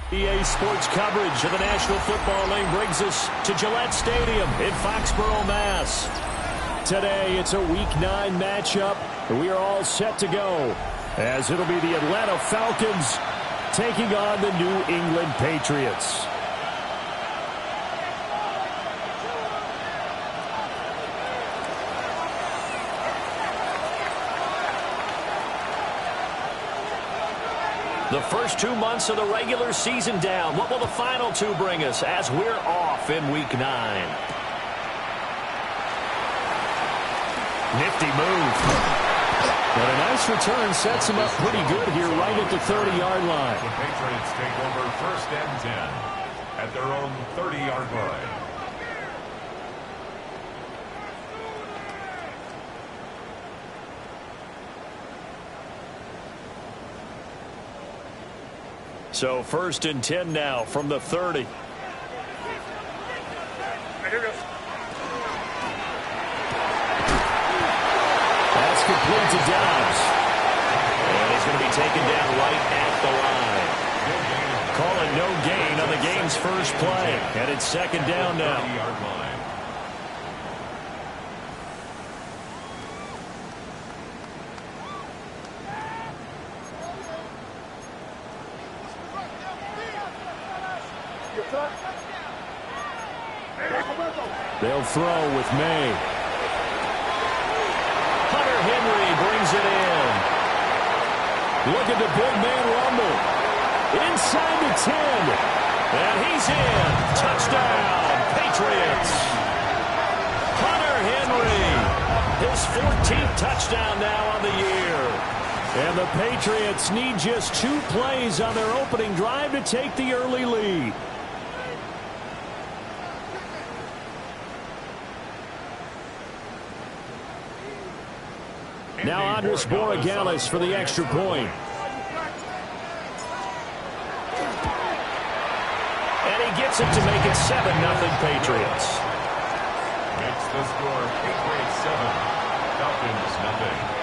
EA Sports coverage of the National Football League brings us to Gillette Stadium in Foxborough, Mass. Today, it's a Week 9 matchup. We are all set to go, as it'll be the Atlanta Falcons taking on the New England Patriots. The first 2 months of the regular season down. What will the final 2 bring us as we're off in Week 9? Nifty move. But a nice return sets him up pretty good here right at the 30-yard line. The Patriots take over 1st and 10 at their own 30-yard line. So 1st and 10 now from the 30. Here goes. That's complete to Dobbs. And he's going to be taken down right at the line. Calling no gain on the game's first play. And it's 2nd down now. 30-yard line. They'll throw with May. Hunter Henry brings it in. Look at the big man rumble. Inside the 10. And he's in. Touchdown, Patriots. Hunter Henry. His 14th touchdown now on the year. And the Patriots need just 2 plays on their opening drive to take the early lead. Now Andres Borregales for the extra point. And he gets it to make it 7-0 Patriots. Makes the score Patriots 7, Falcons 0.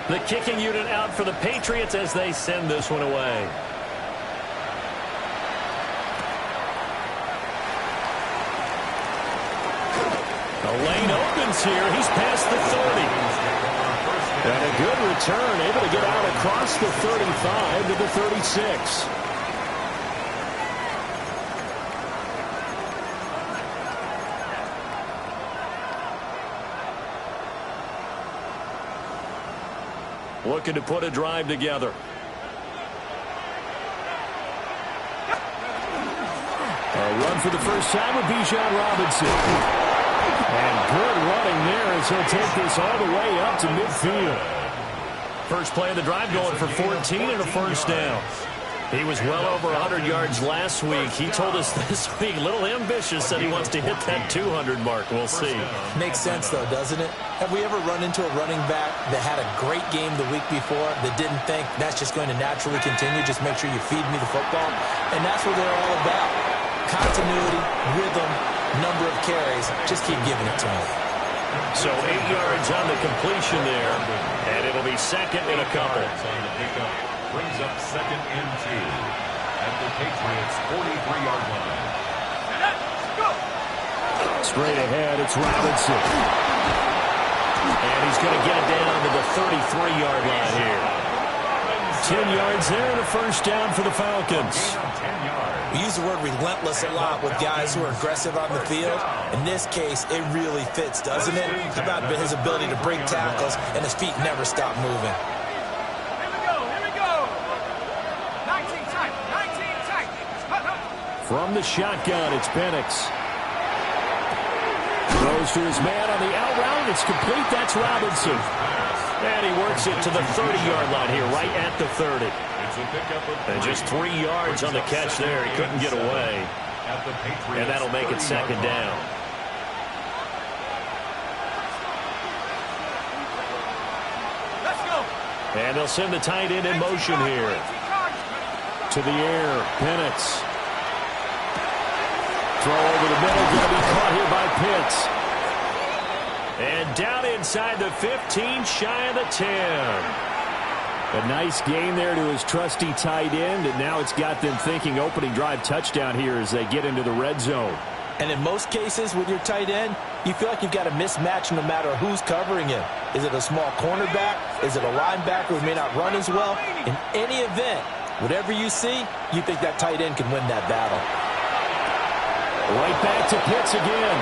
The kicking unit out for the Patriots as they send this one away. The lane opens here. He's past the 30. And a good return, able to get out across the 35 to the 36. Looking to put a drive together. A run for the first time with Bijan Robinson. And good running there as he'll take this all the way up to midfield. First play of the drive going for 14 and a first down. He was well over 100 yards last week. He told us this week, a little ambitious, said he wants to hit that 200 mark. We'll see. Makes sense, though, doesn't it? Have we ever run into a running back that had a great game the week before that didn't think that's just going to naturally continue? Just make sure you feed me the football. And that's what they're all about. Continuity, rhythm, number of carries. Just keep giving it to me. So 8 yards on the completion there. And it'll be 2nd and a couple. On the pickup. Brings up 2nd and 2 at the Patriots' 43-yard line. Straight ahead, it's Robinson. And he's going to get it down to the 33-yard line here. 10 yards there and a first down for the Falcons. 10 yards. We use the word relentless a lot with guys who are aggressive on the field. In this case, it really fits, doesn't it? How about his ability to break tackles and his feet never stop moving? From the shotgun, it's Penix. Throws to his man on the out route. It's complete. That's Robinson. And he works it to the 30-yard line here, right at the 30. And just 3 yards on the catch there. He couldn't get away. And that'll make it 2nd down. And they'll send the tight end in motion here. To the air, Penix. Throw over the middle, going to be caught here by Pitts. And down inside the 15, shy of the 10. A nice gain there to his trusty tight end, and now it's got them thinking opening drive touchdown here as they get into the red zone. And in most cases with your tight end, you feel like you've got a mismatch no matter who's covering him. Is it a small cornerback? Is it a linebacker who may not run as well? In any event, whatever you see, you think that tight end can win that battle. Right back to Pitts again.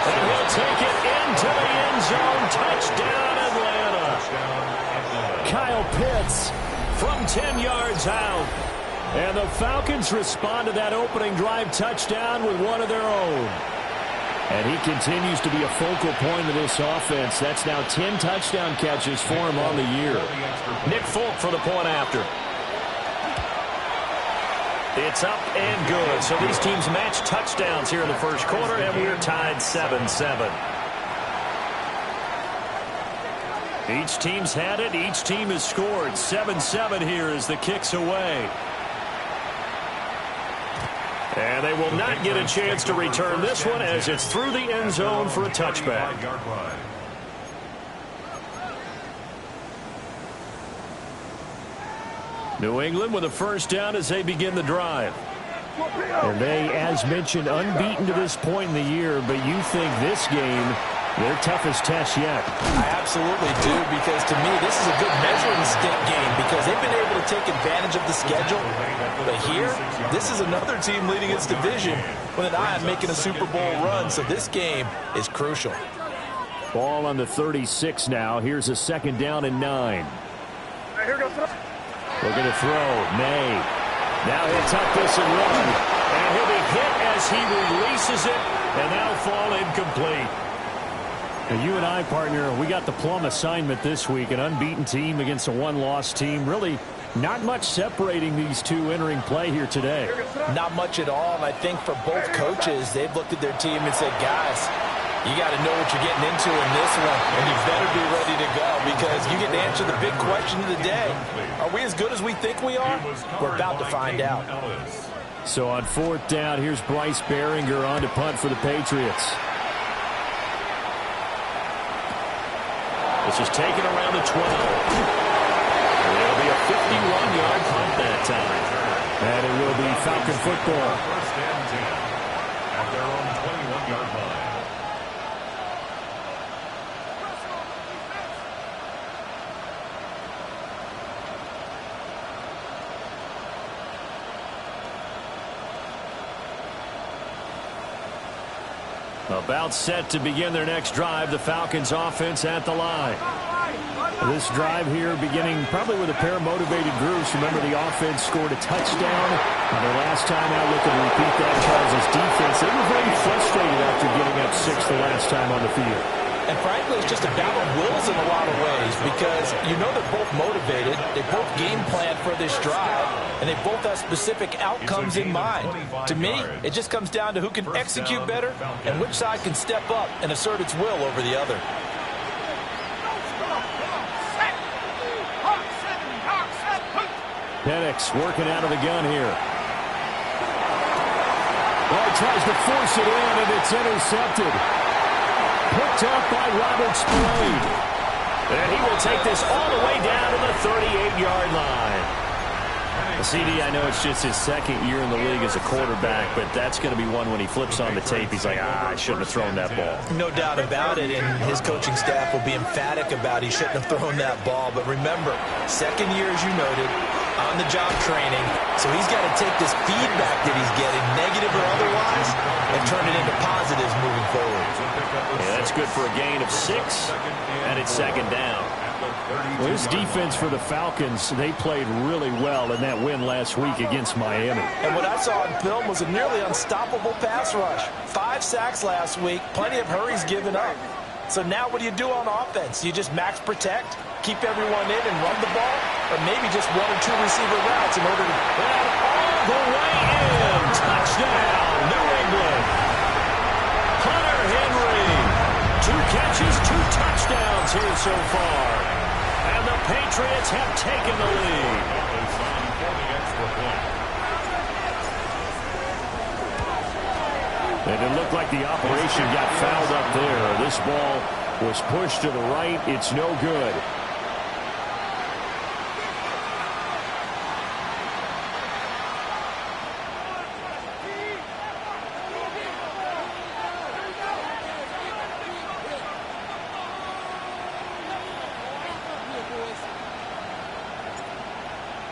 And he'll take it into the end zone. Touchdown, Atlanta. Kyle Pitts from 10 yards out. And the Falcons respond to that opening drive touchdown with one of their own. And he continues to be a focal point of this offense. That's now 10 touchdown catches for him on the year. Nick Folk for the point after. It's up and good. So these teams match touchdowns here in the first quarter, and we're tied 7-7. Each team's had it. Each team has scored. 7-7 here as the kick's away. And they will not get a chance to return this one as it's through the end zone for a touchback. New England with a first down as they begin the drive. And they, as mentioned, unbeaten to this point in the year, but you think this game their toughest test yet? I absolutely do, because to me this is a good measuring stick game because they've been able to take advantage of the schedule. But here, this is another team leading its division with an eye on making a Super Bowl run, so this game is crucial. Ball on the 36 now. Here's a second down and 9. Looking to throw. May. Now he'll tuck this and run. And he'll be hit as he releases it, and that'll fall incomplete. Now you and I, partner, we got the plum assignment this week. An unbeaten team against a one-loss team. Really not much separating these two entering play here today. Not much at all, and I think for both coaches, they've looked at their team and said, guys, you got to know what you're getting into in this one, and you better be ready to go because you get to answer the big question of the day. Are we as good as we think we are? We're about to find out. So on fourth down, here's Bryce Behringer on to punt for the Patriots. This is taken around the 12. It'll be a 51-yard punt that time. And it will be Falcon football. First and 10 at their own 21-yard line. About set to begin their next drive, the Falcons offense at the line. This drive here beginning probably with a pair of motivated groups. Remember, the offense scored a touchdown. And their last time out, looking to repeat that, Charles' defense. They were very frustrated after giving up 6 the last time on the field. And frankly, it's just a battle of wills in a lot of ways because you know they're both motivated, they both game plan for this drive, and they both have specific outcomes in mind. To me, it just comes down to who can execute better and which side can step up and assert its will over the other. Penix working out of the gun here. Well, he tries to force it in, and it's intercepted. Picked up by Robert Spillane. And he will take this all the way down to the 38-yard line. CD, I know it's just his second year in the league as a quarterback, but that's going to be one when he flips on the tape, he's like, I shouldn't have thrown that ball. No doubt about it, and his coaching staff will be emphatic about he shouldn't have thrown that ball. But remember, second year, as you noted, on-the-job training, so he's got to take this feedback that he's getting, negative or otherwise, and turn it into positives moving forward. Yeah, that's good for a gain of 6, and it's second down. Well, this defense for the Falcons, they played really well in that win last week against Miami. And what I saw in film was a nearly unstoppable pass rush. 5 sacks last week, plenty of hurries given up. So now what do you do on offense? You just max protect, keep everyone in and run the ball, or maybe just 1 or 2 receiver routes in order to... And all the way in! Touchdown, New England! Hunter Henry! 2 catches, 2 touchdowns here so far. And the Patriots have taken the lead. And it looked like the operation got fouled up there. This ball was pushed to the right. It's no good.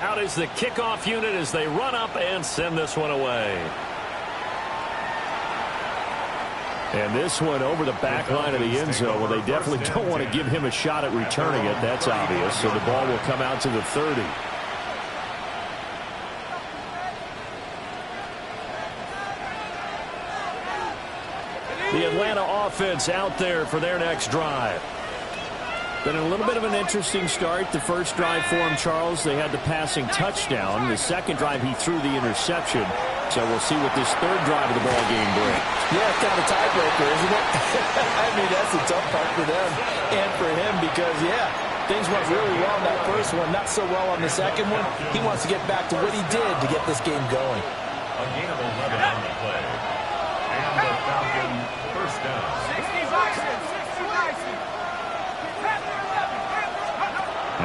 Out is the kickoff unit as they run up and send this one away. And this one over the back line of the end zone. Well, they definitely don't want to give him a shot at returning it. That's obvious. So the ball will come out to the 30. The Atlanta offense out there for their next drive. Been a little bit of an interesting start. The first drive for him, Charles, they had the passing touchdown. The second drive, he threw the interception. So we'll see what this third drive of the ball game brings. Yeah, it's kind of a tiebreaker, isn't it? I mean, that's the tough part for them and for him because, yeah, things went really well in that first one, not so well on the second one. He wants to get back to what he did to get this game going. A gain of 11 on the play. And the Falcons first down. 60 Bison, 60 Bison.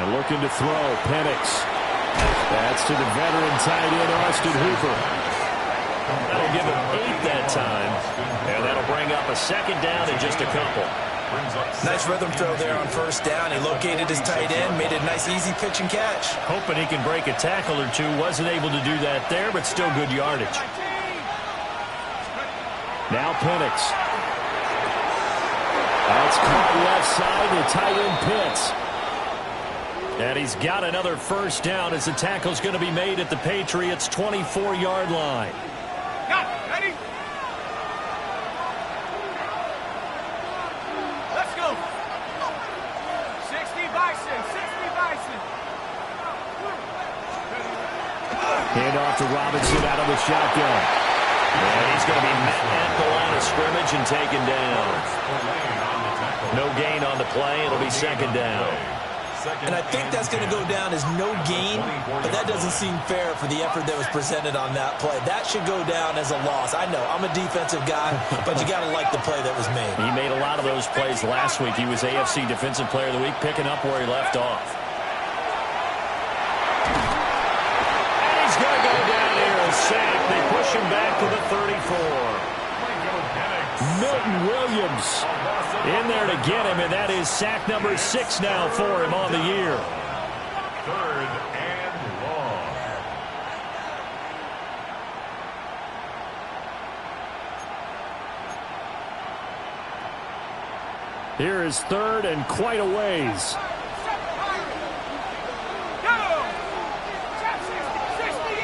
And looking to throw, Penix. That's to the veteran tight end, Austin Hooper. That'll give him 8 that time. And that'll bring up a second down in just a couple. Nice rhythm throw there on first down. He located his tight end, made a nice easy pitch and catch. Hoping he can break a tackle or two. Wasn't able to do that there, but still good yardage. Now Penix. That's caught left side. The tight end Pitts. And he's got another first down as the tackle's going to be made at the Patriots' 24-yard line. Got it. Ready? Let's go. 60 Bison, 60 Bison. Hand off to Robinson out of the shotgun. And he's going to be met at the line of scrimmage and taken down. No gain on the play. It'll be second down. And I think that's going to go down as no gain, but that doesn't seem fair for the effort that was presented on that play. That should go down as a loss. I know, I'm a defensive guy, but you got to like the play that was made. He made a lot of those plays last week. He was AFC Defensive Player of the Week, picking up where he left off. And he's going to go down here and sack. They push him back to the 34. Milton Williams in there to get him, and that is sack number 6 now for him on the year. 3rd and long. Here is 3rd and quite a ways.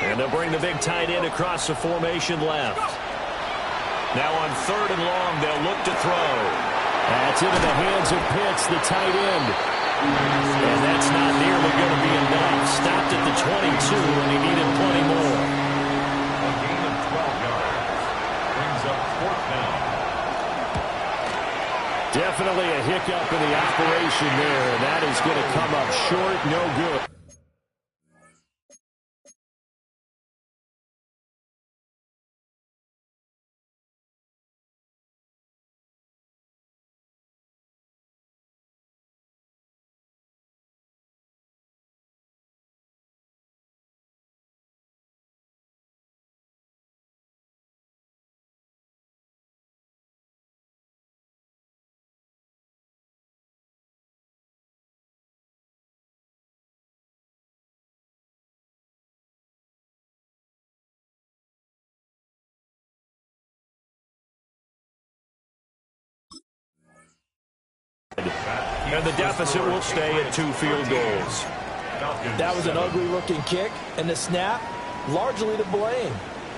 And they'll bring the big tight end across the formation left. Now on 3rd and long, they'll look to throw. That's into the hands of Pitts, the tight end. And that's not nearly going to be enough. Stopped at the 22, and he needed plenty more. A gain of 12 yards. Brings up 4th down. Definitely a hiccup in the operation there. And that is going to come up short, no good. And the deficit will stay at 2 field goals. That was an ugly-looking kick, and the snap, largely to blame.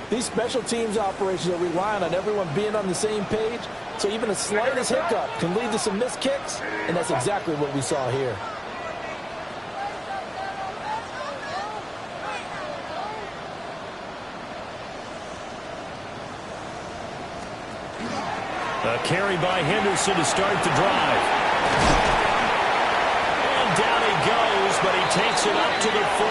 These special teams operations are relying on everyone being on the same page, so even the slightest hiccup can lead to some missed kicks, and that's exactly what we saw here. A carry by Henderson to start the drive. And down he goes, but he takes it up to the 40.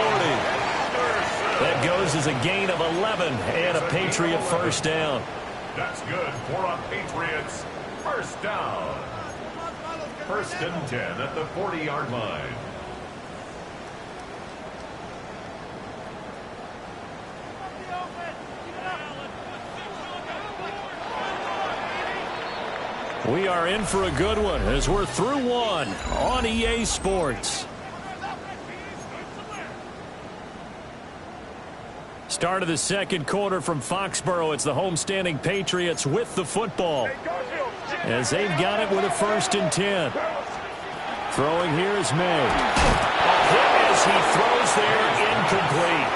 That goes as a gain of 11 and a Patriot first down. That's good for a Patriots first down. First and 10 at the 40-yard line. We are in for a good one as we're through one on EA Sports. Start of the second quarter from Foxborough. It's the homestanding Patriots with the football as they've got it with a first and 10. Throwing here is May. A hit as he throws there, incomplete.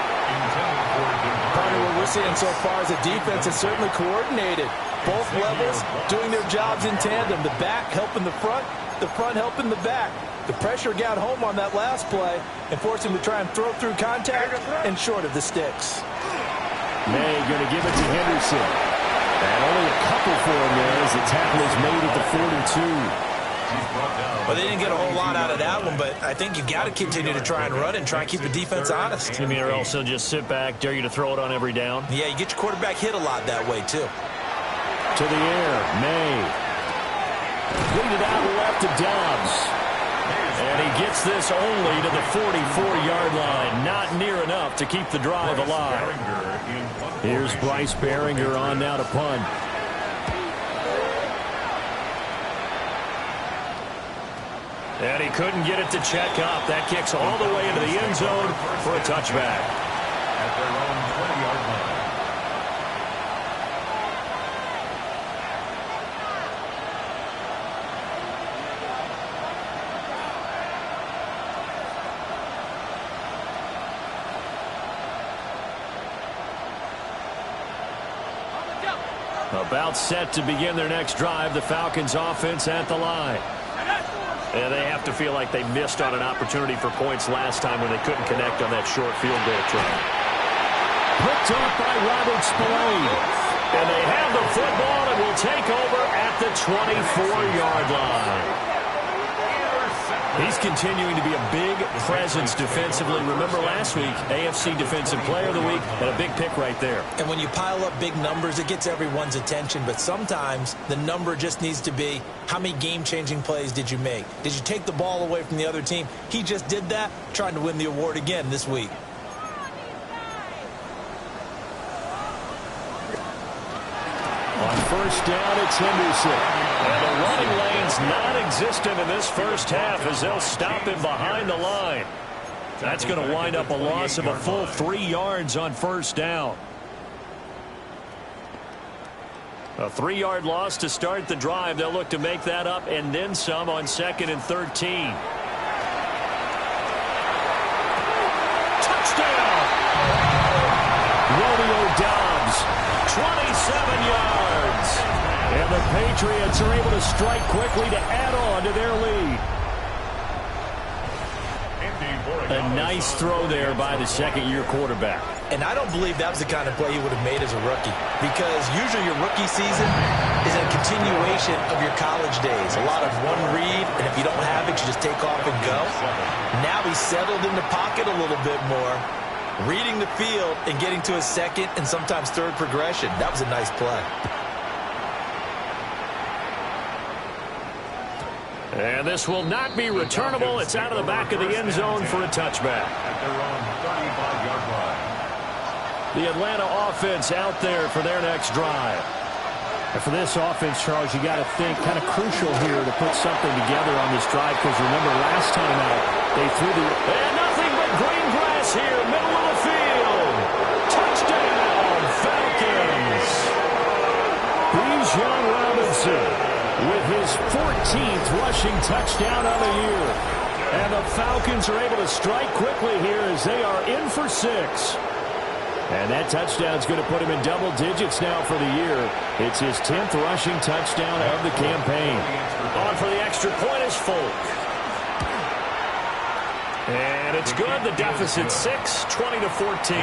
Part of what we're seeing so far is the defense is certainly coordinated. Both levels doing their jobs in tandem. The back helping the front helping the back. The pressure got home on that last play and forced him to try and throw through contact and short of the sticks. May going to give it to Henderson. And only a couple for him there as the tackle is made at the 42. Well, they didn't get a whole lot out of that one, but I think you got to continue to try and run and try and keep the defense honest. You mean or else he'll just sit back, dare you to throw it on every down? Yeah, you get your quarterback hit a lot that way, too. To the air, May. Lead it out left to Dobbs. And he gets this only to the 44-yard line. Not near enough to keep the drive alive. Here's Bryce Behringer on now to punt. And he couldn't get it to check up. That kicks all the way into the end zone for a touchback. At their own 20-yard line. About set to begin their next drive, the Falcons offense at the line. And they have to feel like they missed on an opportunity for points last time when they couldn't connect on that short field goal try. Picked up by Robert Spillane. And they have the football and will take over at the 24-yard line. He's continuing to be a big presence defensively. Remember last week, AFC Defensive Player of the Week, and a big pick right there. And when you pile up big numbers, it gets everyone's attention. But sometimes the number just needs to be, how many game-changing plays did you make? Did you take the ball away from the other team? He just did that, trying to win the award again this week. On first down, it's Henderson. And the running lane's non-existent in this first half as they'll stop him behind the line. That's going to wind up a loss of a full 3 yards on first down. A 3-yard loss to start the drive. They'll look to make that up and then some on 2nd and 13. Touchdown! Romeo Dobbs, 27 yards. And the Patriots are able to strike quickly to add on to their lead. A nice throw there by the second-year quarterback. And I don't believe that was the kind of play he would have made as a rookie, because usually your rookie season is a continuation of your college days. A lot of one read, and if you don't have it, you just take off and go. Now he's settled in the pocket a little bit more, reading the field and getting to his second and sometimes third progression. That was a nice play. And this will not be returnable. It's out of the back of the end zone for a touchback. At their own 35-yard line. The Atlanta offense out there for their next drive. And for this offense, Charles, you got to think kind of crucial here to put something together on this drive, because remember last time out, they threw the... And nothing but green grass here, middle of the field. Touchdown, Falcons. Bijan Robinson with his 14th rushing touchdown of the year. And the Falcons are able to strike quickly here as they are in for 6. And that touchdown is going to put him in double digits now for the year. It's his 10th rushing touchdown of the campaign. On for the extra point is Folk. And it's good. The deficit 6, 20-14.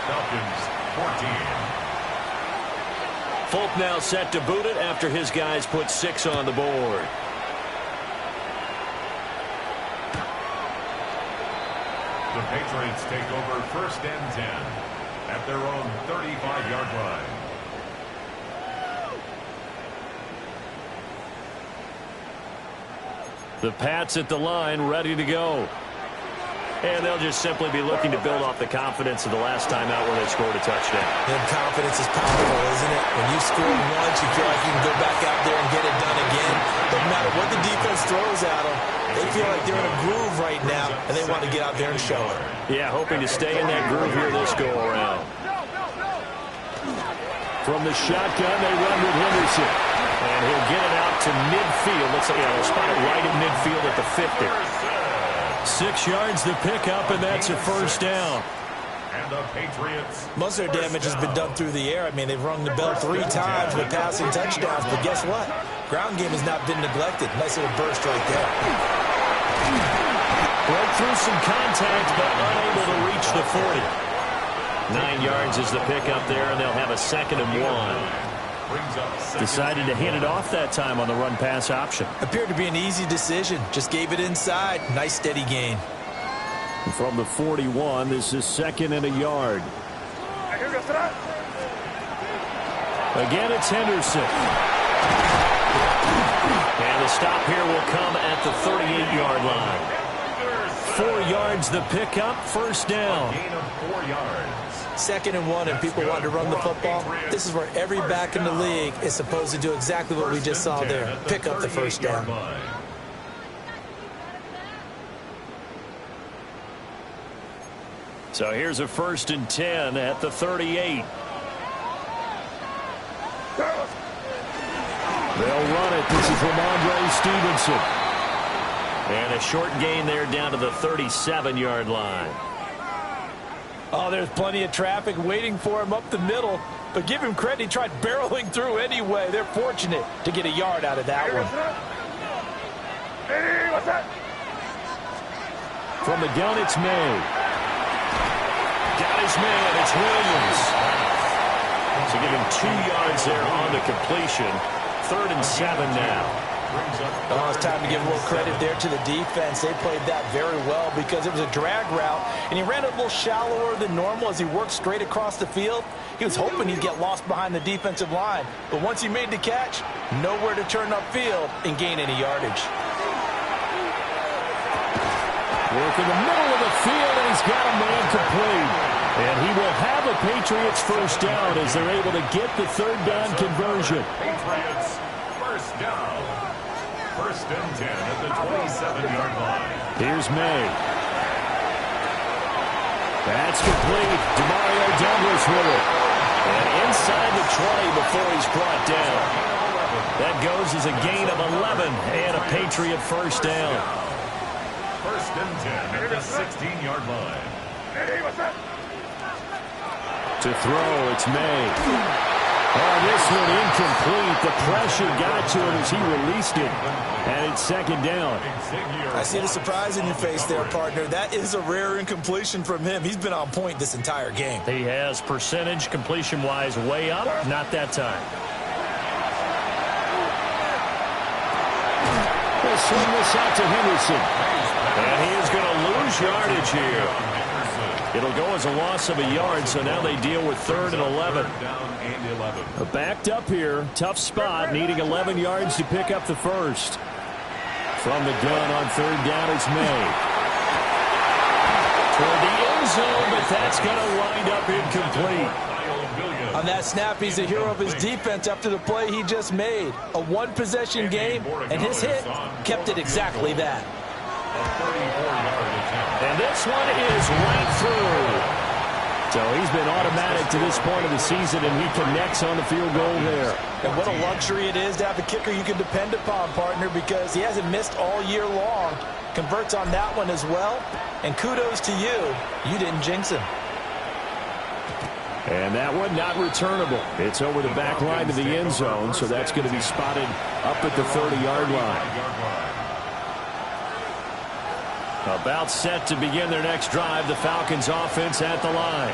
Falcons 14. Folk now set to boot it after his guys put 6 on the board. Patriots take over 1st and 10 at their own 35-yard line. The Pats at the line, ready to go. And they'll just simply be looking to build off the confidence of the last time out where they scored a touchdown. And confidence is powerful, isn't it? When you score once, you feel like you can go back out there and get it done again. Doesn't matter what the defense throws at them. They feel like they're in a groove right now, and they want to get out there and show it. Yeah, hoping to stay in that groove here this go-around. From the shotgun, they run with Henderson. And he'll get it out to midfield. Looks like they'll spot it right in midfield at the 50. 6 yards the pickup, and that's a 1st down. And the Patriots. Most of their damage has been done through the air. I mean, they've rung the bell 3 times with passing touchdowns, but guess what? Ground game has not been neglected. Nice little burst right there. Broke through some contact, but unable to reach the 40. 9 yards is the pickup there, and they'll have a 2nd and 1. Decided to hand it off that time on the run-pass option. Appeared to be an easy decision. Just gave it inside. Nice steady gain. From the 41, this is 2nd and a yard. Again, it's Henderson. And the stop here will come at the 38-yard line. 4 yards the pickup, 1st down. Gain of 4 yards. 2nd and 1, and people want to run the football. This is where every back in the league is supposed to do exactly what we just saw there. Pick up the 1st down. So here's a 1st and 10 at the 38. They'll run it. This is Ramondre Stevenson. And a short gain there down to the 37-yard line. Oh, there's plenty of traffic waiting for him up the middle. But give him credit, he tried barreling through anyway. They're fortunate to get a yard out of that one. From the gun, it's May. Got his man, it's Williams. So give him 2 yards there on the completion. 3rd and 7 now. Oh, it's time to give a little credit there to the defense. They played that very well because it was a drag route, and he ran it a little shallower than normal as he worked straight across the field. He was hoping he'd get lost behind the defensive line, but once he made the catch, nowhere to turn upfield and gain any yardage. Work in the middle of the field, and he's got a man complete. And he will have a Patriots 1st down as they're able to get the 3rd down conversion. Patriots 1st down. 1st and 10 at the 27-yard line. Here's May. That's complete. Demario Douglas with it. And inside the 20 before he's brought down. That goes as a gain of 11 and a Patriot 1st down. 1st and 10 at the 16-yard line. To throw, it's May. Oh, this one incomplete. The pressure got to him as he released it. And it's 2nd down. I see the surprise in your face there, partner. That is a rare incompletion from him. He's been on point this entire game. He has percentage completion-wise way up. Not that time. They'll swing this out to Henderson. And he is going to lose yardage here. It'll go as a loss of a yard, so now they deal with 3rd and 11. Backed up here. Tough spot, needing 11 yards to pick up the 1st. From the gun on 3rd down, it's May. Toward the end zone, but that's going to wind up incomplete. On that snap, he's a hero of his defense after the play he just made. A one-possession game, and his hit kept it exactly that. And this one is right through. So he's been automatic to this point of the season, and he connects on the field goal there. And what a luxury it is to have a kicker you can depend upon, partner, because he hasn't missed all year long. Converts on that one as well. And kudos to you. You didn't jinx him. And that one not returnable. It's over the back line to the end zone, so that's going to be spotted up at the 30-yard line. About set to begin their next drive, the Falcons offense at the line.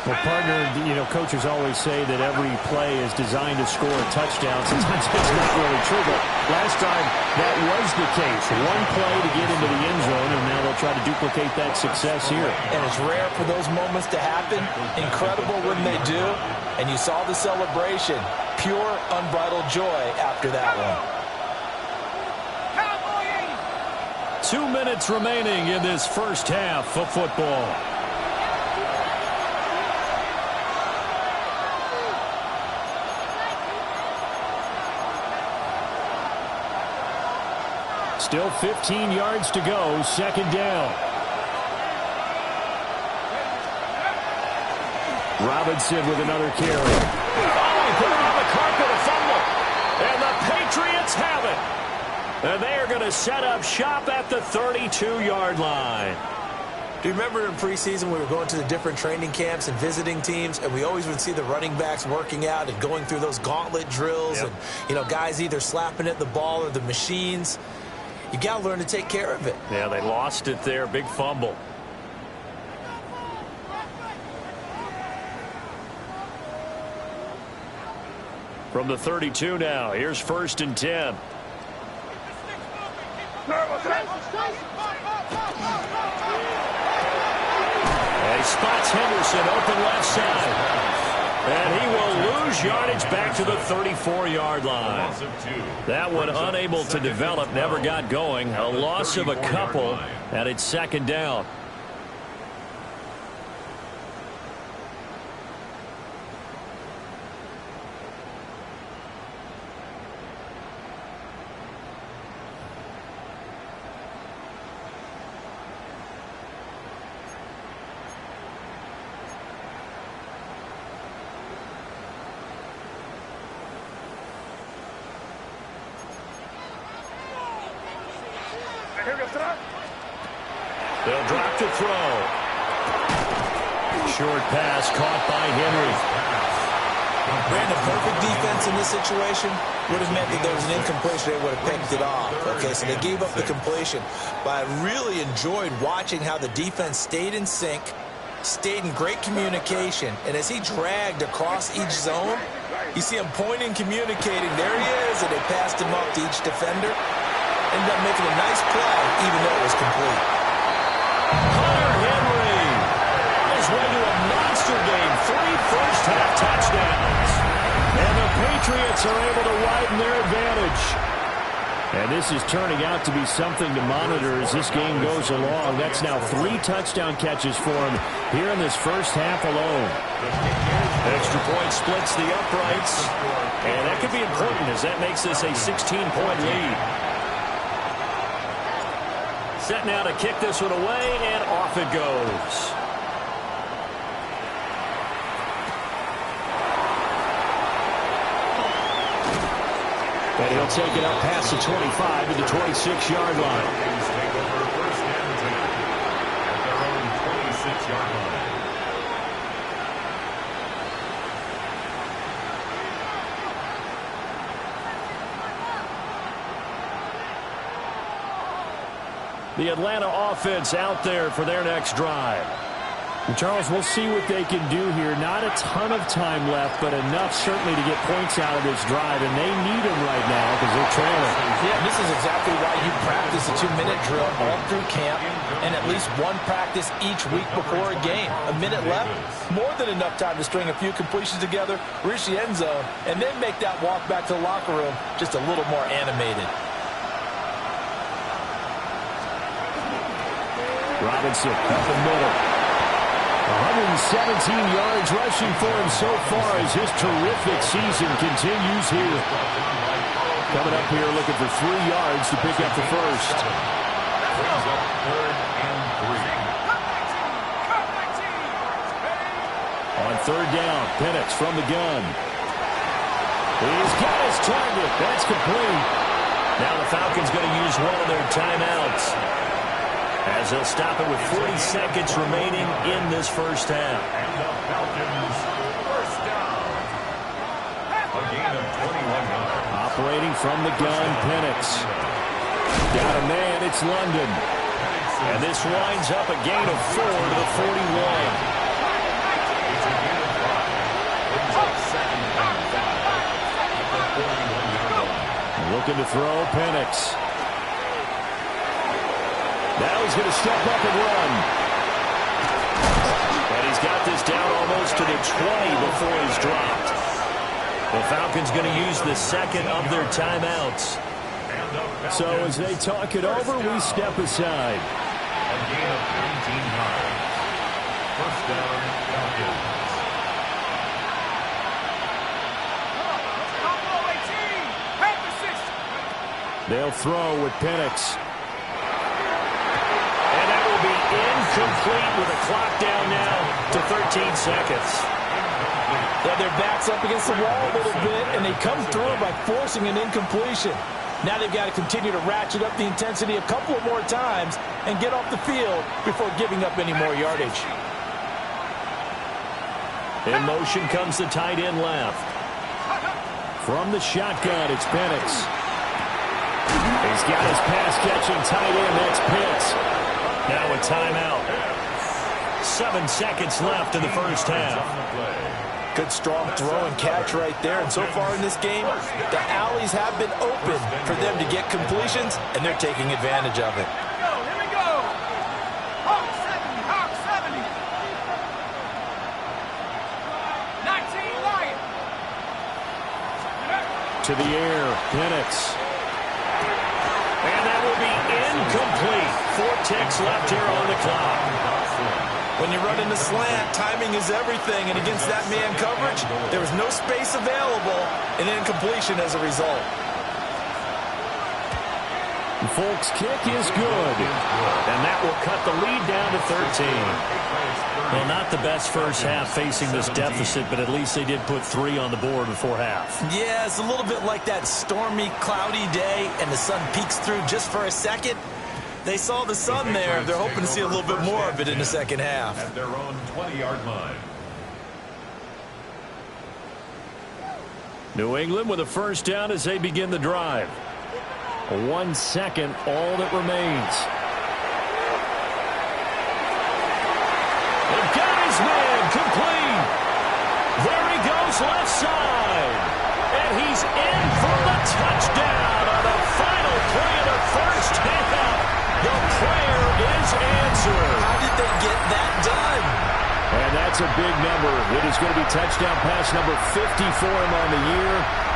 Well, partner, coaches always say that every play is designed to score a touchdown. Sometimes it's not really true, but last time that was the case. One play to get into the end zone, and now they'll try to duplicate that success here. And it's rare for those moments to happen. Incredible when they do. And you saw the celebration. Pure, unbridled joy after that one. 2 minutes remaining in this first half of football. Still 15 yards to go, second down. Robinson with another carry. Oh, he put it on the carpet, a fumble. And the Patriots have it. And they are going to set up shop at the 32-yard line. Do you remember in preseason we were going to the different training camps and visiting teams, and we always would see the running backs working out and going through those gauntlet drills, and guys either slapping at the ball or the machines. You got to learn to take care of it. Yeah, they lost it there. Big fumble. From the 32 now, here's 1st and 10. And he spots Henderson open left side. And he will lose yardage back to the 34-yard line. That one unable to develop, never got going. A loss of a couple, and it's second down. They'll drop to throw. Short pass caught by Henry. Brandon, perfect defense in this situation would have meant that there was an incompletion. They would have picked it off. Okay, so they gave up the completion. But I really enjoyed watching how the defense stayed in sync, stayed in great communication, and as he dragged across each zone, you see him pointing, communicating. There he is, and they passed him up to each defender. Ended up making a nice play, even though it was complete. Hunter Henry on his way to a monster game. 3 first-half touchdowns. And the Patriots are able to widen their advantage. And this is turning out to be something to monitor as this game goes along. That's now 3 touchdown catches for him here in this first half alone. Extra point splits the uprights. And that could be important as that makes this a 16-point lead. Set now to kick this one away, and off it goes. And he'll take it up past the 25 to the 26-yard line. Take over 1st and 10 at their own 26-yard line. The Atlanta offense out there for their next drive. And Charles, we'll see what they can do here. Not a ton of time left, but enough certainly to get points out of this drive, and they need them right now because they're trailing. Yeah, this is exactly why you practice a 2-minute drill all through camp and at least one practice each week before a game. A minute left, more than enough time to string a few completions together, reach the end zone, and then make that walk back to the locker room just a little more animated. Robinson up the middle. 117 yards rushing for him so far as his terrific season continues here. Coming up here looking for 3 yards to pick up the first. Brings up 3rd and 3. On 3rd down, Penix from the gun. He's got his target. That's complete. Now the Falcons going to use one of their timeouts, as they'll stop it with 40 seconds remaining in this first half. And the Falcons, 1st down. A gain of 21 yards. Operating from the gun, Penix. Got a man, it's London. And this winds up a gain of 4 to the 41. to throw, Penix. Now he's going to step up and run. And he's got this down almost to the 20 before he's dropped. The Falcons going to use the second of their timeouts. So as they talk it over, we step aside. A gain of 19 yards. First down, Falcons. They'll throw with Penix. And that will be incomplete with a clock down now to 13 seconds. Yeah, their back's up against the wall a little bit, and they come through by forcing an incompletion. Now they've got to continue to ratchet up the intensity a couple of more times and get off the field before giving up any more yardage. In motion comes the tight end left. From the shotgun, it's Penix. He's got his pass-catching tight end. That's Pitts. Now a timeout. 7 seconds left in the first half. Good strong throw and catch right there. And so far in this game, the alleys have been open for them to get completions, and they're taking advantage of it. Here we go. Hawk 70, Hawk 70. 19 Lion. To the air, Penix. And that will be incomplete. 4 ticks left here on the clock. When you run in the slant, timing is everything, and against that man coverage, there was no space available, and incompletion as a result. Folks' kick is good. And that will cut the lead down to 13. Well, not the best first half facing this deficit, but at least they did put 3 on the board before half. Yeah, it's a little bit like that stormy, cloudy day, and the sun peeks through just for a second. They saw the sun there. They're hoping to see a little bit more of it in the second half. At their own 20-yard line. New England with a first down as they begin the drive. 1 second, all that remains. They've got his man complete. There he goes left side. And he's in for the touchdown on the final play of the first half. The prayer is answered. How did they get that done? And that's a big number. It is going to be touchdown pass number 50 for him on the year.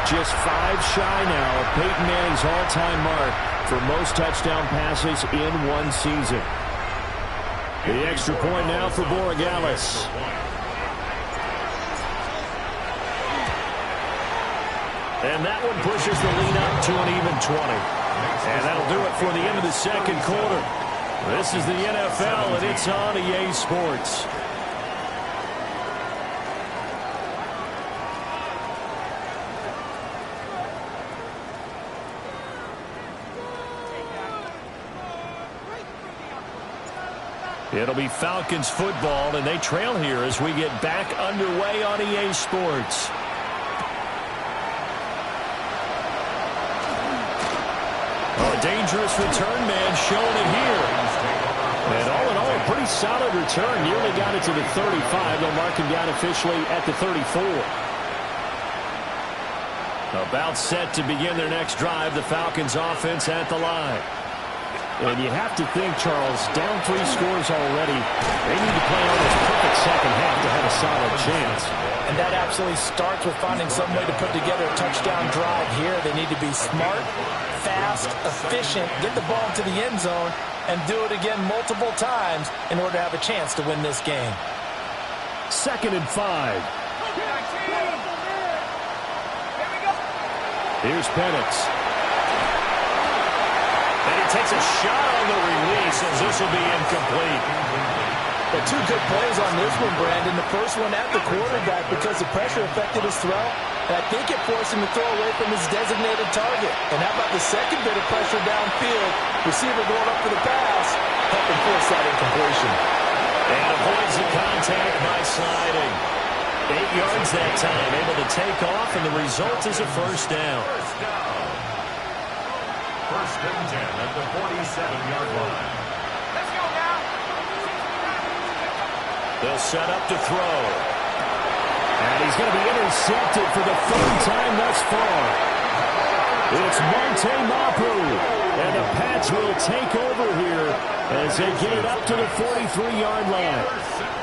Just 5 shy now of Peyton Manning's all-time mark for most touchdown passes in one season. The extra point now for Borregales. And that one pushes the lead up to an even 20. And that'll do it for the end of the second quarter. This is the NFL, and it's on EA Sports. It'll be Falcons football, and they trail here as we get back underway on EA Sports. Dangerous return man showing it here. And all in all, a pretty solid return. Nearly got it to the 35. They'll mark him down officially at the 34. About set to begin their next drive. The Falcons offense at the line. And you have to think, Charles, down 3 scores already. They need to play almost perfect second half to have a solid chance. And that absolutely starts with finding some way to put together a touchdown drive here. They need to be smart, fast, efficient, get the ball to the end zone, and do it again multiple times in order to have a chance to win this game. 2nd and 5. Here's Penix. And he takes a shot on the release as this will be incomplete. But 2 good plays on this one, Brandon. The first one at the quarterback because the pressure affected his throw. And I think it forced him to throw away from his designated target. And how about the second bit of pressure downfield? Receiver going up for the pass, helping force that incompletion. And avoids the contact by sliding. 8 yards that time, able to take off, and the result is a first down. First and 10 at the 47-yard line. Let's go now. They'll set up to throw. And he's going to be intercepted for the 3rd time thus far. It's Monte Mapu. And the Pats will take over here as they get it up to the 43-yard line.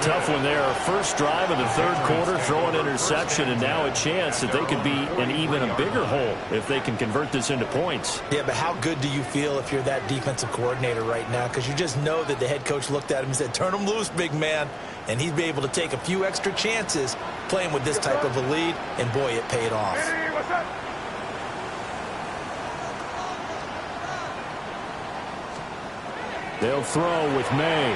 Tough one there. First drive of the third quarter, throw an interception, and now a chance that they could be in even a bigger hole if they can convert this into points. Yeah, but how good do you feel if you're that defensive coordinator right now? Because you just know that the head coach looked at him and said, turn him loose, big man. And he'd be able to take a few extra chances playing with this type of a lead, and boy, it paid off. They'll throw with May.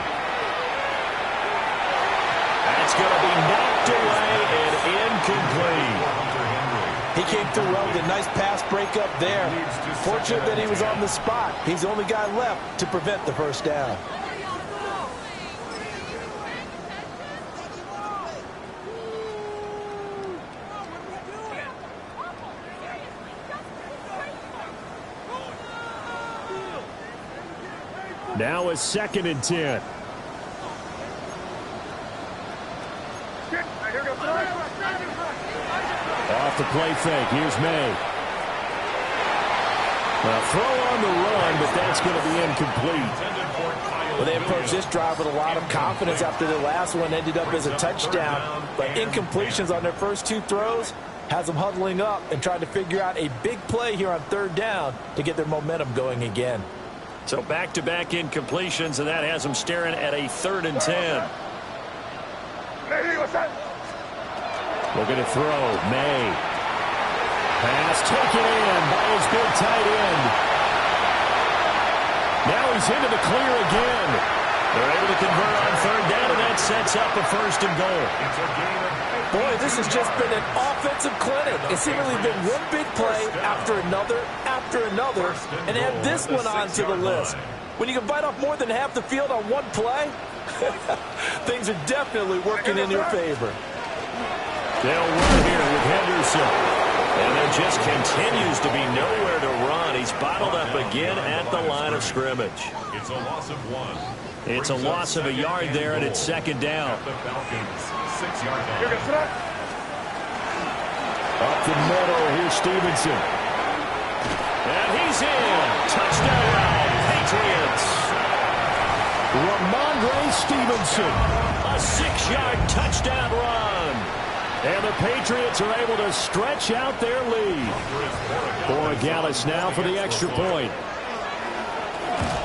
That's going to be knocked away and incomplete. He came through well with a nice pass breakup there. Fortunate that he was on the spot. He's the only guy left to prevent the first down. Now a 2nd and 10. Off the play fake. Here's May. Well, throw on the run, but that's going to be incomplete. Well, they approached this drive with a lot of confidence after the last one ended up as a touchdown. But incompletions on their first 2 throws has them huddling up and trying to figure out a big play here on 3rd down to get their momentum going again. So back-to-back incompletions, and that has them staring at a 3rd and 10. Looking to throw. May. Pass taken in by his big tight end. Now he's into the clear again. They're able to convert on 3rd down, and that sets up a 1st and goal. Boy, this has just been an offensive clinic. It's seemingly been one big play after another, and add this one onto the list. When you can bite off more than half the field on one play, things are definitely working in your favor. They'll run here with Henderson. And there just continues to be nowhere to run. He's bottled up again at the line of scrimmage. It's a loss of 1. It's a loss of a yard there, and it's 2nd down. The Falcons, 6-yard line. Up the middle, here's Stevenson. And he's in. Touchdown, Patriots. Ramondre Stevenson. A 6-yard touchdown run. And the Patriots are able to stretch out their lead. Borregales now for the extra point.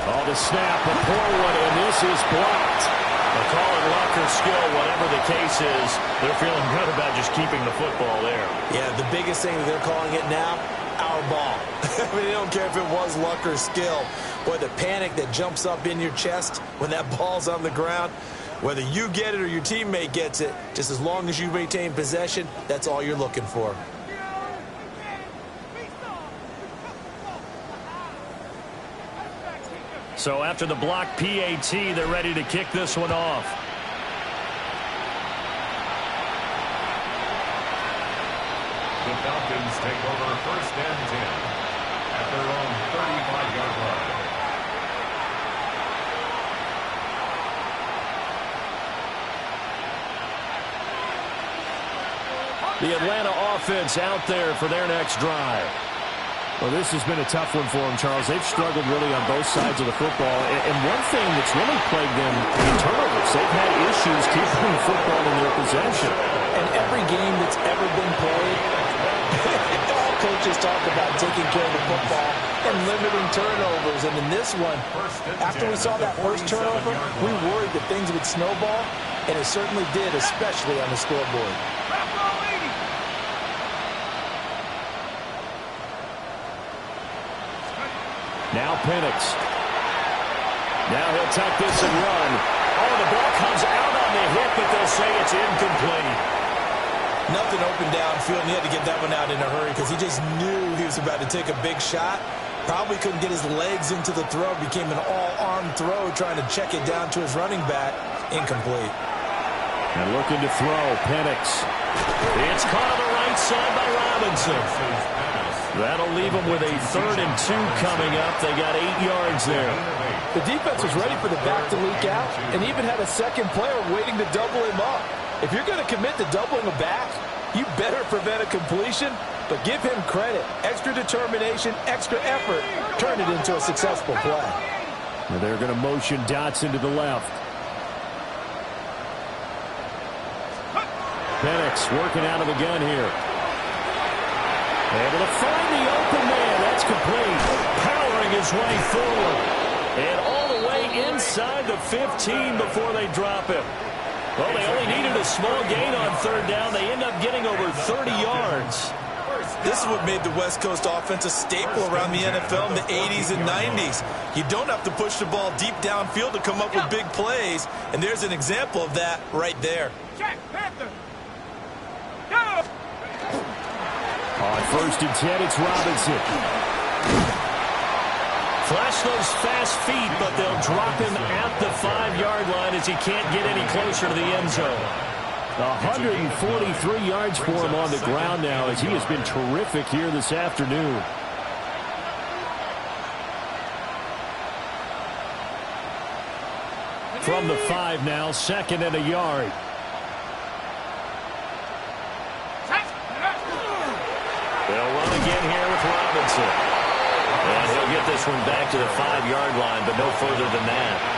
Oh, the snap, a poor one, and this is blocked. They'll call it luck or skill, whatever the case is. They're feeling good about just keeping the football there. Yeah, the biggest thing that they're calling it now, our ball. I mean, they don't care if it was luck or skill. Boy, the panic that jumps up in your chest when that ball's on the ground, whether you get it or your teammate gets it, just as long as you maintain possession, that's all you're looking for. So after the block PAT, they're ready to kick this one off. The Falcons take over 1st and 10 at their own 35-yard line. The Atlanta offense out there for their next drive. Well, this has been a tough one for them, Charles. They've struggled really on both sides of the football. And one thing that's really plagued them in turnovers, they've had issues keeping the football in their possession. And every game that's ever been played, all coaches talk about taking care of the football and limiting turnovers. And in this one, after we saw that first turnover, we worried that things would snowball, and it certainly did, especially on the scoreboard. Now Penix. Now he'll tuck this and run. Oh, the ball comes out on the hit, but they'll say it's incomplete. Nothing open downfield, and he had to get that one out in a hurry because he just knew he was about to take a big shot. Probably couldn't get his legs into the throw. Became an all-arm throw, trying to check it down to his running back. Incomplete. And looking to throw, Penix. It's caught on the right side by Robinson. That'll leave them with a 3rd and 2 coming up. They got 8 yards there. The defense was ready for the back to leak out and even had a second player waiting to double him up. If you're going to commit to doubling a back, You better prevent a completion, but give him credit. Extra determination, extra effort, turn it into a successful play. And they're going to motion Dotson to the left. Penix working out of the gun here. Able to find the open man. That's complete. Powering his way forward. And all the way inside the 15 before they drop him. Well, they only needed a small gain on third down. They end up getting over 30 yards. This is what made the West Coast offense a staple around the NFL in the 80s and 90s. You don't have to push the ball deep downfield to come up with big plays, and there's an example of that right there. On 1st and 10, it's Robinson. Flash those fast feet, but they'll drop him at the 5-yard line as he can't get any closer to the end zone. 143 yards for him on the ground now as he has been terrific here this afternoon. From the 5 now, 2nd and a yard. They'll run again here with Robinson. And he'll get this one back to the 5-yard line, but no further than that.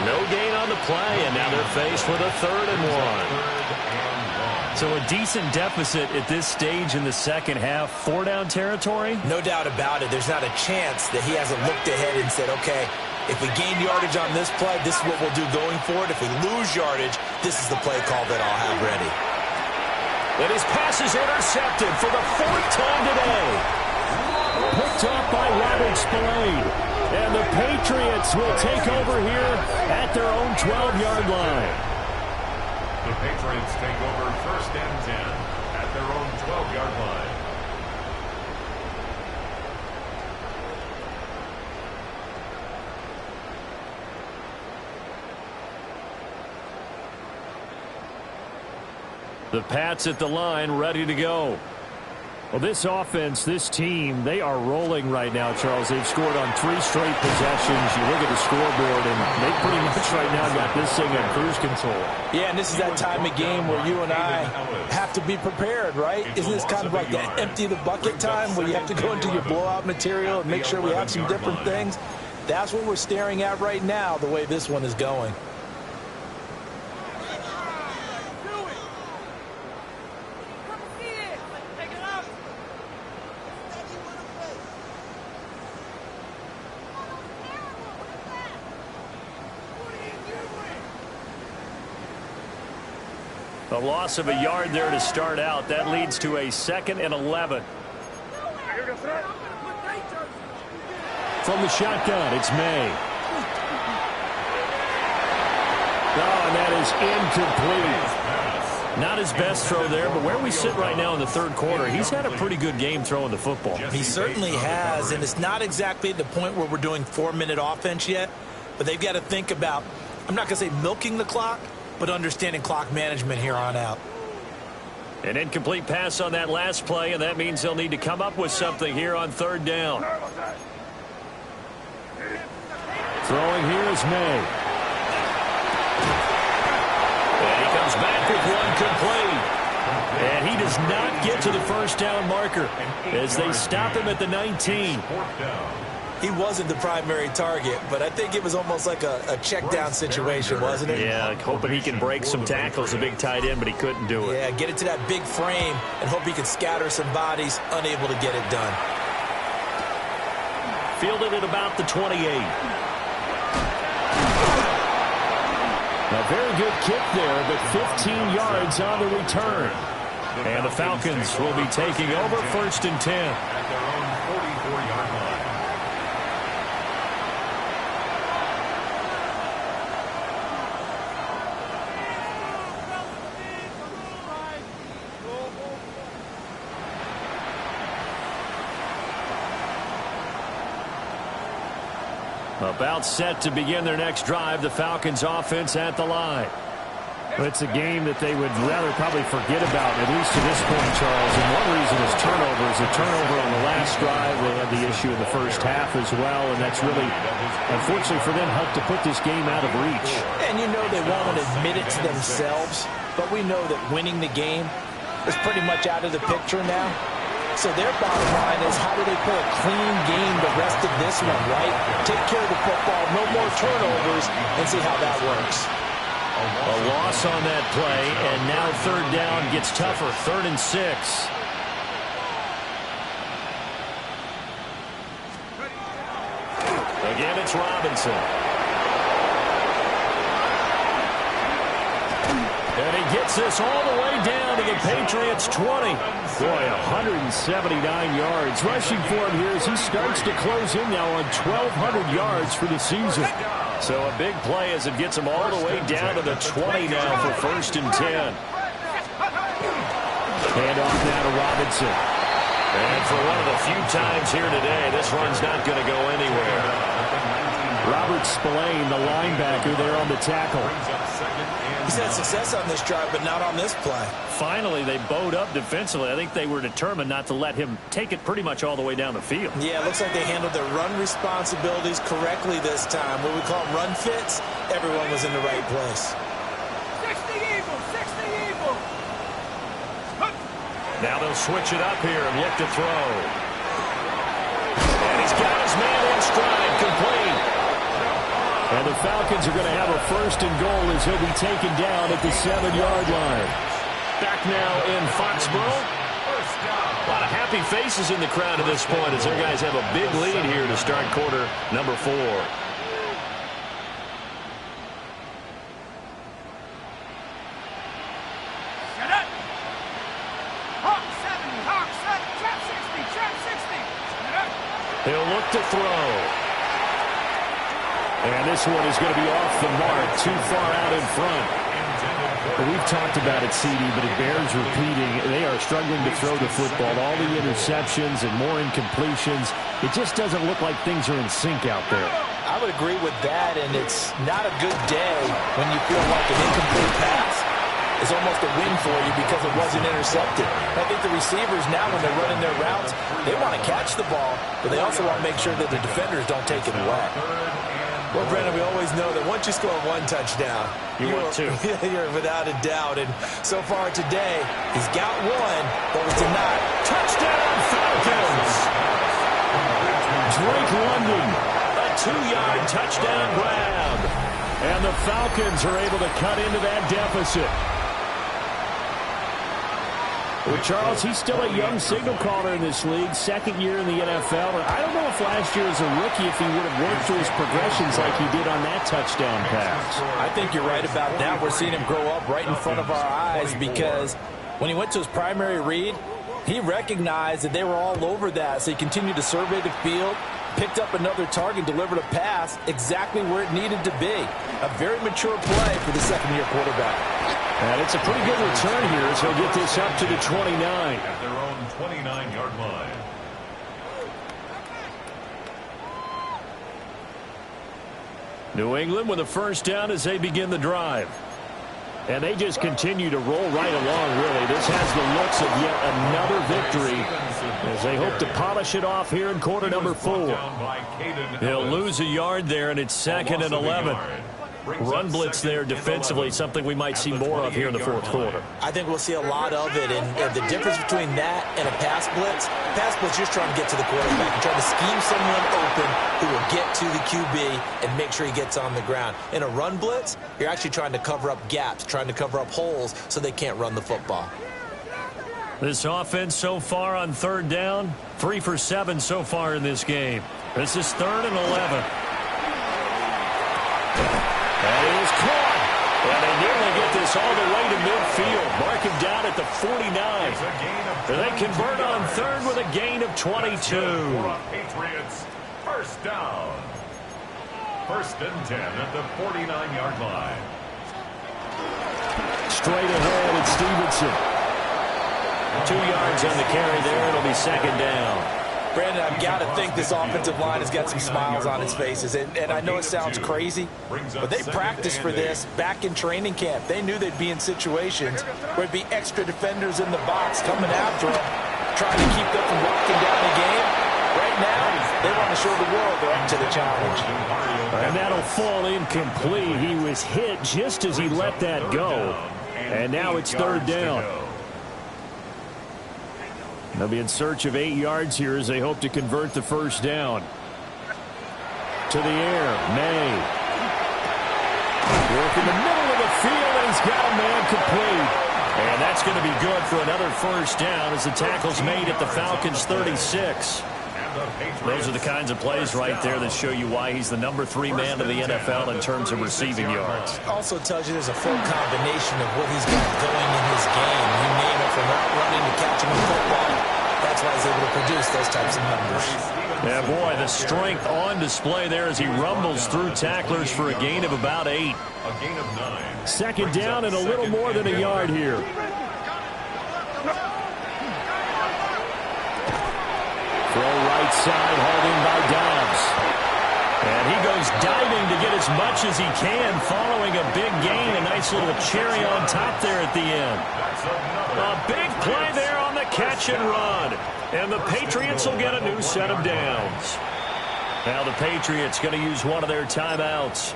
No gain on the play, and now they're faced with a 3rd and 1. So a decent deficit at this stage in the second half. 4-down territory? No doubt about it. There's not a chance that he hasn't looked ahead and said, okay, if we gain yardage on this play, this is what we'll do going forward. If we lose yardage, this is the play call that I'll have ready. And his pass is intercepted for the 4th time today. Picked off by Robert Spillane. And the Patriots will take over here at their own 12-yard line. The Patriots take over 1st and 10 at their own 12-yard line. The Pats at the line, ready to go. Well, this offense, this team, they are rolling right now, Charles. They've scored on 3 straight possessions. You look at the scoreboard, and they pretty much right now got this thing on cruise control. Yeah, and this is that time of game where you and I have to be prepared, right? Isn't this kind of like that empty the bucket time where you have to go into your blowout material and make sure we have some different things? That's what we're staring at right now, the way this one is going. A loss of a yard there to start out. That leads to a 2nd and 11. From the shotgun, it's May. Oh, and that is incomplete. Not his best throw there, but where we sit right now in the 3rd quarter, he's had a pretty good game throwing the football. He certainly has, and it's not exactly at the point where we're doing 4-minute offense yet, but they've got to think about, I'm not going to say milking the clock, but understanding clock management here on out. An incomplete pass on that last play, and that means they'll need to come up with something here on 3rd down. Throwing here is May. And he comes back with one complete. And he does not get to the 1st down marker as they stop him at the 19. He wasn't the primary target, but I think it was almost like a check down situation, wasn't it? Yeah, hoping he can break some tackles, a big tight end, but he couldn't do it. Yeah, get it to that big frame and hope he can scatter some bodies, unable to get it done. Fielded at about the 28. A very good kick there, but 15 yards on the return. And the Falcons will be taking over 1st and 10. At their own 44-yard line. About set to begin their next drive, the Falcons offense at the line. It's a game that they would rather probably forget about, at least to this point, Charles. And one reason is turnovers. A turnover on the last drive. They had the issue in the first half as well, and that's really, unfortunately for them, helped to put this game out of reach. And you know they won't admit it to themselves, but we know that winning the game is pretty much out of the picture now. So their bottom line is, how do they play a clean game the rest of this one, right? Take care of the football, no more turnovers, and see how that works. A loss on that play, and now third down gets tougher. 3rd and 6. Again, it's Robinson. And he gets this all the way down to the Patriots' 20. Boy, 179 yards. Rushing for him here as he starts to close in now on 1,200 yards for the season. So a big play as it gets him all the way down to the 20 now for 1st and 10. Hand off now to Robinson. And for one of the few times here today, this run's not going to go anywhere. Robert Spillane, the linebacker, there on the tackle. He's had success on this drive, but not on this play. Finally, they bowed up defensively. I think they were determined not to let him take it pretty much all the way down the field. Yeah, it looks like they handled their run responsibilities correctly this time. What we call run fits, everyone was in the right place. 60 Eagles, 60 Eagles. Now they'll switch it up here and look to throw. And he's got his man in stride, complete. And the Falcons are going to have a 1st and goal as he'll be taken down at the 7-yard line. Back now in Foxborough. A lot of happy faces in the crowd at this point as their guys have a big lead here to start quarter number 4. He'll look to throw. And this one is going to be off the mark, too far out in front. Well, we've talked about it, CD, but it bears repeating. They are struggling to throw the football. All the interceptions and more incompletions. It just doesn't look like things are in sync out there. I would agree with that, and it's not a good day when you feel like an incomplete pass is almost a win for you because it wasn't intercepted. I think the receivers now, when they're running their routes, they want to catch the ball, but they also want to make sure that the defenders don't take it away. Well, Brandon, we always know that once you score one touchdown, you want two. You're without a doubt. And so far today, he's got one, but it's not. Touchdown, Falcons! Drake London. A 2-yard touchdown grab. And the Falcons are able to cut into that deficit. Well, Charles, he's still a young signal caller in this league, 2nd year in the NFL. I don't know if last year as a rookie if he would have worked through his progressions like he did on that touchdown pass. I think you're right about that. We're seeing him grow up right in front of our eyes because when he went to his primary read, he recognized that they were all over that. So he continued to survey the field, picked up another target, delivered a pass exactly where it needed to be. A very mature play for the 2nd-year quarterback. And it's a pretty good return here as he'll get this up to the 29. At their own 29-yard line. New England with a 1st down as they begin the drive. And they just continue to roll right along, really. This has the looks of yet another victory as they hope to polish it off here in quarter number 4. He'll lose a yard there, and it's 2nd and 11. Run blitz there defensively, something we might see more of here in the 4th quarter. I think we'll see a lot of it, and the difference between that and a pass blitz just trying to get to the quarterback and trying to scheme someone open who will get to the QB and make sure he gets on the ground. In a run blitz, you're actually trying to cover up gaps, trying to cover up holes so they can't run the football. This offense so far on 3rd down, 3 for 7 so far in this game. This is 3rd and 11. And he was caught. And they nearly get this all the way to midfield. Mark him down at the 49. And they convert on 3rd with a gain of 22. Patriots, 1st down. 1st and 10 at the 49-yard line. Straight ahead, it's Stevenson. 2 yards on the carry there. It'll be 2nd down. Brandon, I've got to think this offensive line has got some smiles on its faces. And I know it sounds crazy, but they practiced for this back in training camp. They knew they'd be in situations where it'd be extra defenders in the box coming after them, trying to keep them from locking down the game. Right now, they want to show the world they're up to the challenge. And that'll fall incomplete. He was hit just as he let that go. And now it's 3rd down. They'll be in search of 8 yards here as they hope to convert the first down. To the air, May. Work in the middle of the field, and he's got a man complete. And that's going to be good for another first down as the tackle's made at the Falcons' 36. Those are the kinds of plays right there that show you why he's the number 3 man of the NFL in terms of receiving yards. Also tells you there's a full combination of what he's got going in his game. You name it, from route running to catching the football. That's why he's able to produce those types of numbers. Yeah, boy, the strength on display there as he rumbles through tacklers for a gain of about 8. A gain of 9. Second down and a little more than a yard here. Throw right side, hauled in by Dobbs. And he goes diving to get as much as he can following a big gain. A nice little cherry on top there at the end. A big play there on the catch and run. And the Patriots will get a new set of downs. Now the Patriots going to use one of their timeouts.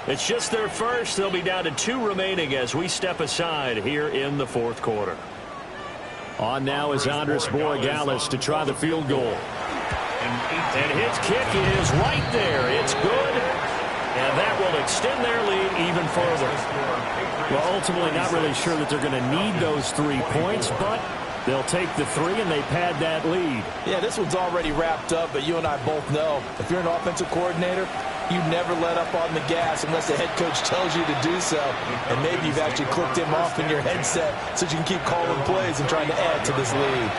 It's just their first. They'll be down to 2 remaining as we step aside here in the fourth quarter. On now is Andres Borregales to try the field goal. And his kick is right there. It's good. And that will extend their lead even further. Well, ultimately not really sure that they're going to need those 3 points, but they'll take the 3 and they pad that lead. Yeah, this one's already wrapped up, but you and I both know if you're an offensive coordinator, you never let up on the gas unless the head coach tells you to do so. And maybe you've actually clicked him off in your headset so you can keep calling plays and trying to add to this lead.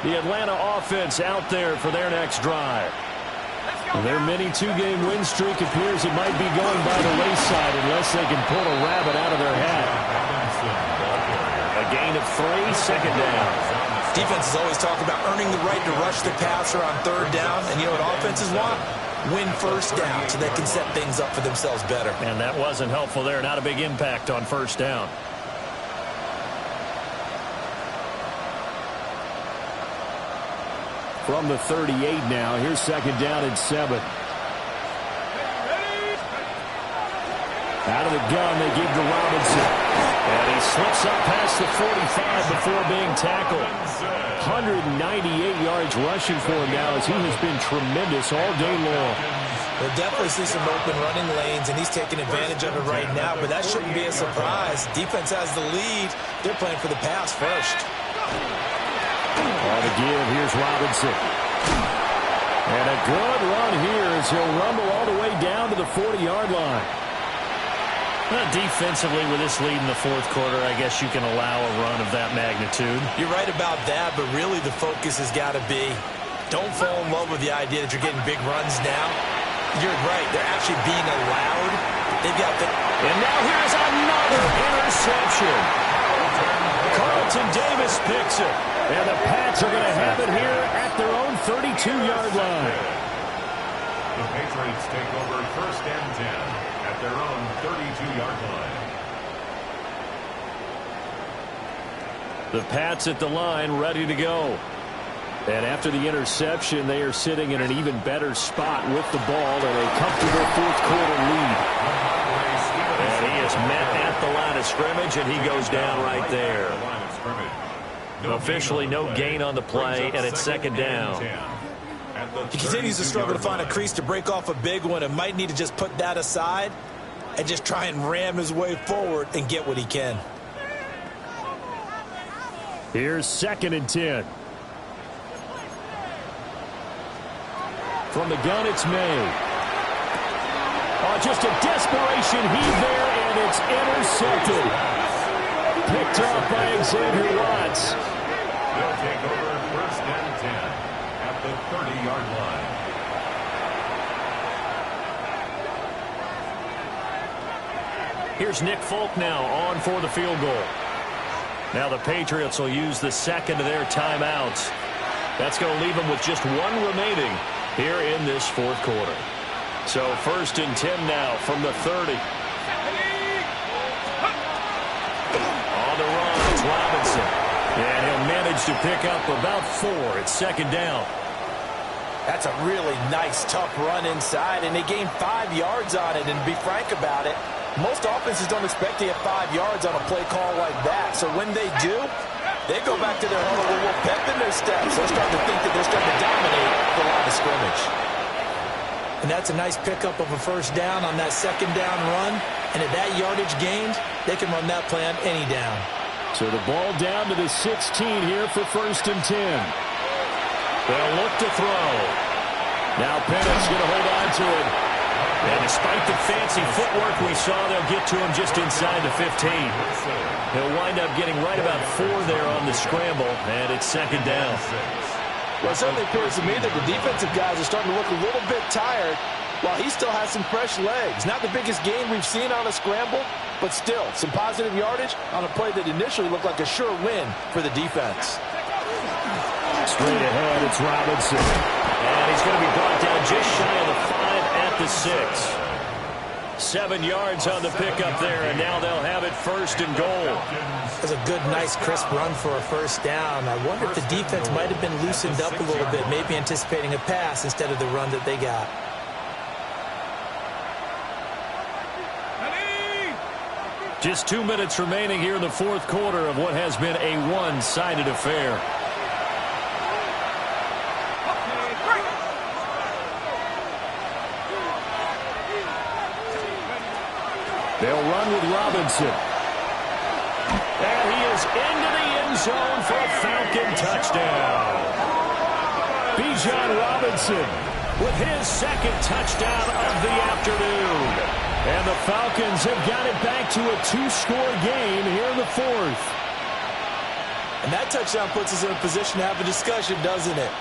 The Atlanta offense out there for their next drive. Their mini 2-game win streak appears it might be going by the wayside unless they can pull a rabbit out of their hat. A gain of 3, second down. Defenses always talk about earning the right to rush the passer on third down. And you know what offenses want? Win first down so they can set things up for themselves better. And that wasn't helpful there. Not a big impact on first down. From the 38 now, here's second down and 7. Out of the gun, they give to Robinson. And he slips up past the 45 before being tackled. 198 yards rushing for him now as he has been tremendous all day long. We'll definitely see some open running lanes, and he's taking advantage of it right now, but that shouldn't be a surprise. Defense has the lead. They're playing for the pass first. All to give, here's Robinson. And a good run here as he'll rumble all the way down to the 40-yard line. Well, defensively, with this lead in the fourth quarter, I guess you can allow a run of that magnitude. You're right about that, but really the focus has got to be don't fall in love with the idea that you're getting big runs now. You're right. They're actually being allowed. They've got the... And now here's another interception. Carlton Davis picks it. And the Pats are going to have it here at their own 32-yard line. The Patriots take over first and 10 at their own 32-yard line. The Pats at the line, ready to go. And after the interception, they are sitting in an even better spot with the ball and a comfortable fourth-quarter lead. And he is met at the line of scrimmage, and he goes down right there. Officially no gain on the play, and it's second down. He continues to struggle to find a crease to break off a big one and might need to just put that aside and just try and ram his way forward and get what he can. Here's second and 10. From the gun, it's May. Oh, just a desperation heave there, and it's intercepted. Picked up by Xavier Watts. They'll take over first and 10 at the 30-yard line. Here's Nick Folk now on for the field goal. Now the Patriots will use the second of their timeouts. That's going to leave them with just 1 remaining here in this fourth quarter. So first and 10 now from the 30. On the run, it's Robinson. And he'll manage to pick up about 4. It's second down. That's a really nice, tough run inside, and they gained 5 yards on it. And to be frank about it, most offenses don't expect to get 5 yards on a play call like that. So when they do, they go back to their huddle with a little pep in their steps. They're starting to think that they're starting to dominate the line of scrimmage. And that's a nice pickup of a first down on that second down run. And at that yardage gained, they can run that play on any down. So the ball down to the 16 here for 1st and 10. They'll look to throw. Now Pennett's going to hold on to it. And despite the fancy footwork we saw, they'll get to him just inside the 15. He'll wind up getting right about 4 there on the scramble, and it's 2nd down. Well, it certainly appears to me that the defensive guys are starting to look a little bit tired while he still has some fresh legs. Not the biggest gain we've seen on a scramble, but still some positive yardage on a play that initially looked like a sure win for the defense. Straight ahead, it's Robinson. And he's going to be brought down just shy of the 5 at the 6. 7 yards on the pickup there, and now they'll have it 1st and goal. It was a good, nice, crisp run for a first down. I wonder if the defense might have been loosened up a little bit, maybe anticipating a pass instead of the run that they got. Just 2 minutes remaining here in the 4th quarter of what has been a one-sided affair. They'll run with Robinson. And he is into the end zone for a Falcon touchdown. Bijan Robinson with his 2nd touchdown of the afternoon. And the Falcons have got it back to a 2-score game here in the 4th. And that touchdown puts us in a position to have a discussion, doesn't it?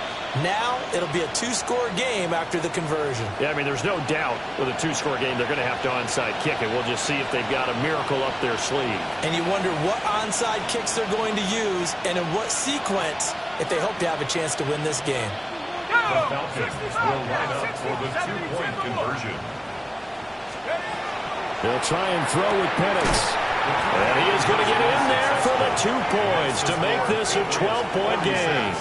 Now it'll be a 2-score game after the conversion. Yeah, I mean, there's no doubt with a 2-score game they're going to have to onside kick it. We'll just see if they've got a miracle up their sleeve. And you wonder what onside kicks they're going to use and in what sequence if they hope to have a chance to win this game. The Falcons will line up for the 2-point conversion. They'll try and throw with Penix. And he is going to get in there for the 2 points to make this a 12-point game.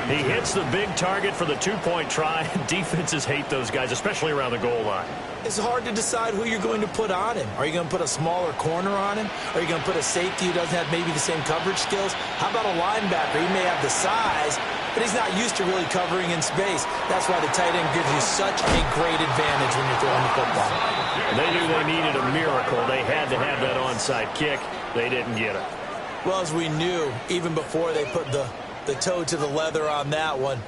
He hits the big target for the 2-point try. Defenses hate those guys, especially around the goal line. It's hard to decide who you're going to put on him. Are you going to put a smaller corner on him? Are you going to put a safety who doesn't have maybe the same coverage skills? How about a linebacker? He may have the size, but he's not used to really covering in space. That's why the tight end gives you such a great advantage when you're throwing the football. They knew they needed a miracle. They had to have that onside kick. They didn't get it. Well, as we knew, even before they put the toe to the leather on that one,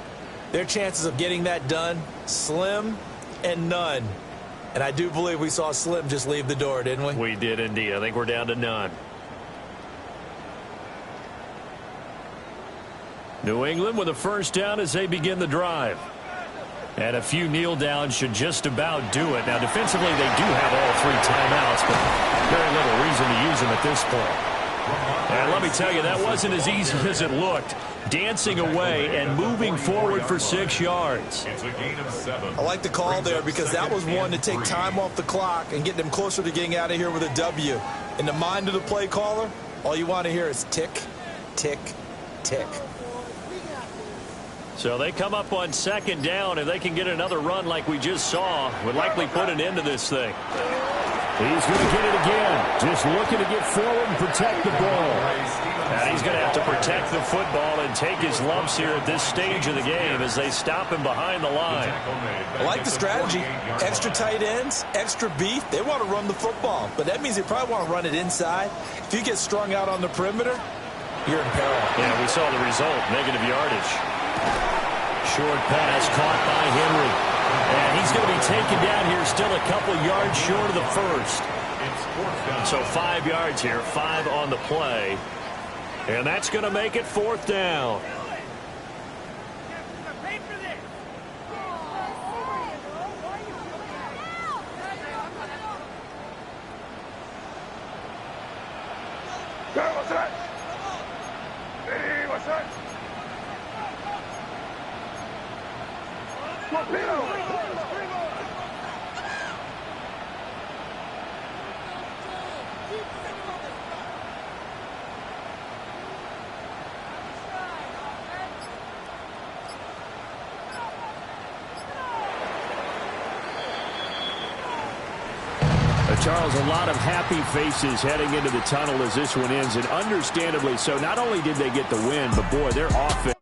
their chances of getting that done, slim and none. And I do believe we saw Slim just leave the door, didn't we? We did indeed. I think we're down to none. New England with a first down as they begin the drive. And a few kneel downs should just about do it. Now, defensively, they do have all 3 timeouts, but very little reason to use them at this point. And let me tell you, that wasn't as easy as it looked. Dancing away and moving forward for 6 yards. It's a gain of 7. I like the call there because that was one to take time off the clock and get them closer to getting out of here with a W. In the mind of the play caller, all you want to hear is tick, tick, tick. So they come up on 2nd down. If they can get another run like we just saw, would likely put an end to this thing. He's going to get it again. Just looking to get forward and protect the ball. And he's going to have to protect the football and take his lumps here at this stage of the game as they stop him behind the line. I like the strategy. Extra tight ends, extra beef. They want to run the football, but that means they probably want to run it inside. If you get strung out on the perimeter, you're in peril. Yeah, we saw the result, negative yardage. Short pass caught by Henry. And he's going to be taken down here still a couple yards short of the first. So 5 yards here, 5 on the play. And that's going to make it 4th down. What's that? Hey, what's that? Charles, a lot of happy faces heading into the tunnel as this one ends, and understandably so. Not only did they get the win, but, boy, their offense